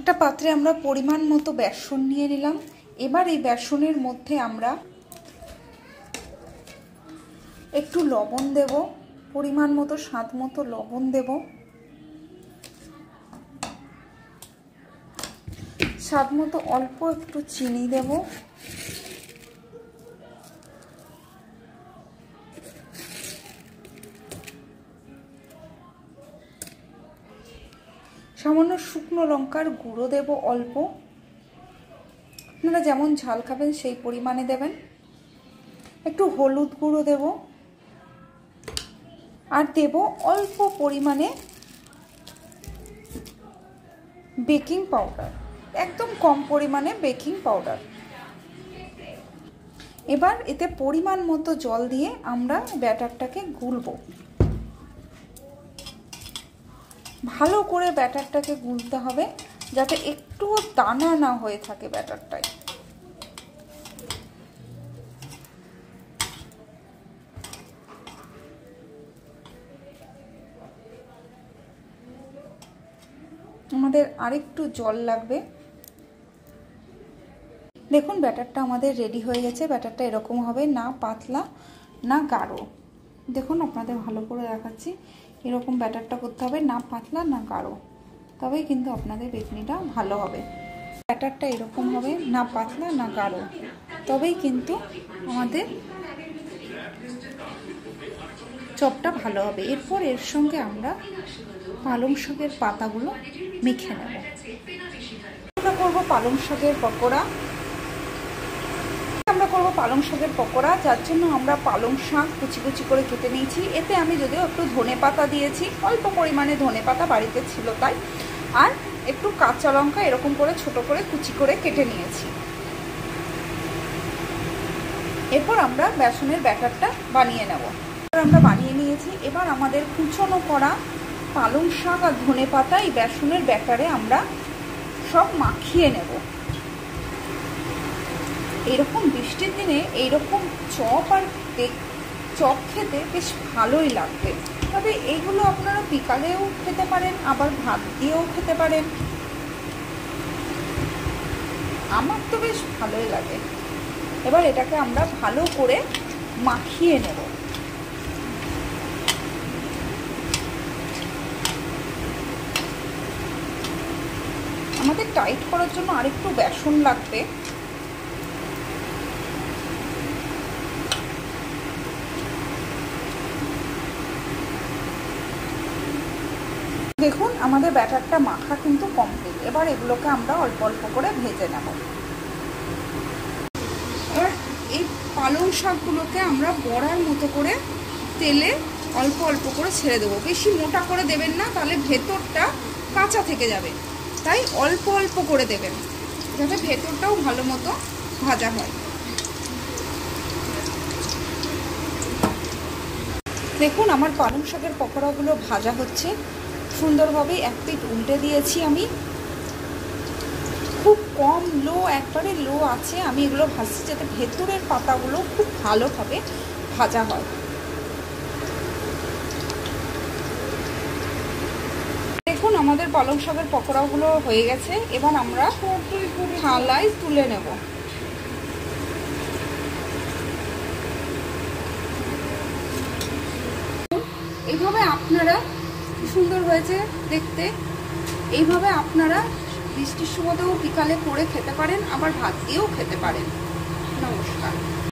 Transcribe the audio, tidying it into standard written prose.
একটা পাত্রে আমরা পরিমাণ মতো বেসন নিয়ে নিলাম। এবার এই বেসনের মধ্যে আমরা একটু লবণ দেব, পরিমাণ মতো স্বাদ মতো লবণ দেব, স্বাদ মতো অল্প একটু চিনি দেব, সামান্য শুকনো লঙ্কার গুঁড়ো দেব অল্প, আপনারা যেমন ঝাল খাবেন সেই পরিমাণে দেবেন, একটু হলুদ গুঁড়ো দেব, আর দেব অল্প পরিমাণে বেকিং পাউডার, একদম কম পরিমাণে বেকিং পাউডার। এবার এতে পরিমাণ মতো জল দিয়ে আমরা ব্যাটারটাকে গুলবো। ভালো করে ব্যাটারটাকে গুলতে হবে যাতে একটুও দানা না হয়ে থাকে ব্যাটারটায়। আমাদের আরেকটু জল লাগবে। দেখুন ব্যাটারটা আমাদের রেডি হয়ে গেছে। ব্যাটারটা এরকম হবে, না পাতলা না গাঢ়। দেখুন আপনাদের ভালো করে দেখাচ্ছি, এরকম ব্যাটারটা করতে হবে, না পাতলা না গাঢ়, তবেই কিন্তু আপনাদের বেকনিটা ভালো হবে। ব্যাটারটা এরকম হবে, না পাতলা না গাঢ়, তবেই কিন্তু আমাদের চপটা ভালো হবে। এরপর এর সঙ্গে আমরা পালং শাকের পাতাগুলো মেখে নেব। আমরা করবো পালং শাকের পকোড়া। পালং শাকের পকোড়া, যার জন্য আমরা পালং শাক কুচি কুচি করে কেটে নিয়েছি। এতে আমি যদিও একটু ধনেপাতা দিয়েছি, অল্প পরিমাণে ধনেপাতা বাড়িতে ছিল তাই, আর একটু কাঁচা লঙ্কা এরকম করে ছোট করে কুচি করে কেটে নিয়েছি। এরপর আমরা বেসনের ব্যাটারটা বানিয়ে নেব। আমরা বানিয়ে নিয়েছি। এবার আমাদের কুচনো করা পালং শাক আর ধনেপাতা এই বেসনের ব্যাটারে আমরা সব মাখিয়ে নেব। এরকম বৃষ্টির দিনে এইরকম চপ আর চপ খেতে বেশ ভালোই লাগবে। তবে এইগুলো আপনারা বিকালেও খেতে পারেন, আবার ভাত দিয়েও খেতে পারেন। আমার তো বেশ ভালোই লাগে। এবার এটাকে আমরা ভালো করে মাখিয়ে নেব। আমাদের টাইট করার জন্য আরেকটু বেসন লাগবে। দেখুন আমাদের ব্যাটারটা মাখা কিন্তু কমপ্লিট। এবার এগুলোকে আমরা অল্প অল্প করে ভেজে নেব। এবার এই পালং শাকগুলোকে আমরা বড়ার মতো করে তেলে অল্প অল্প করে ছেড়ে দেবো। বেশি মোটা করে দেবেন না, তাহলে ভেতরটা কাঁচা থেকে যাবে। তাই অল্প অল্প করে দেবেন যাতে ভেতরটাও ভালো মতো ভাজা হয়। দেখুন আমার পালং শাকের পকোড়াগুলো ভাজা হচ্ছে সুন্দরভাবে। এক পিঠ উল্টে দিয়েছি আমি, খুব কম লো, একবারে লো আছে আমি এগুলো ভাজছি যাতে ভেতরের পাতাগুলো খুব ভালোভাবে ভাজা হয়। দেখুন আমাদের পালং শাকের পকোড়াগুলো হয়ে গেছে। এবার আমরা থালায় তুলে নেব। এইভাবে আপনারা সুন্দর হয়েছে দেখতে। এইভাবে আপনারা বৃষ্টির সময়তেও বিকালে করে খেতে পারেন, আবার ভাত দিয়েও খেতে পারেন। নমস্কার।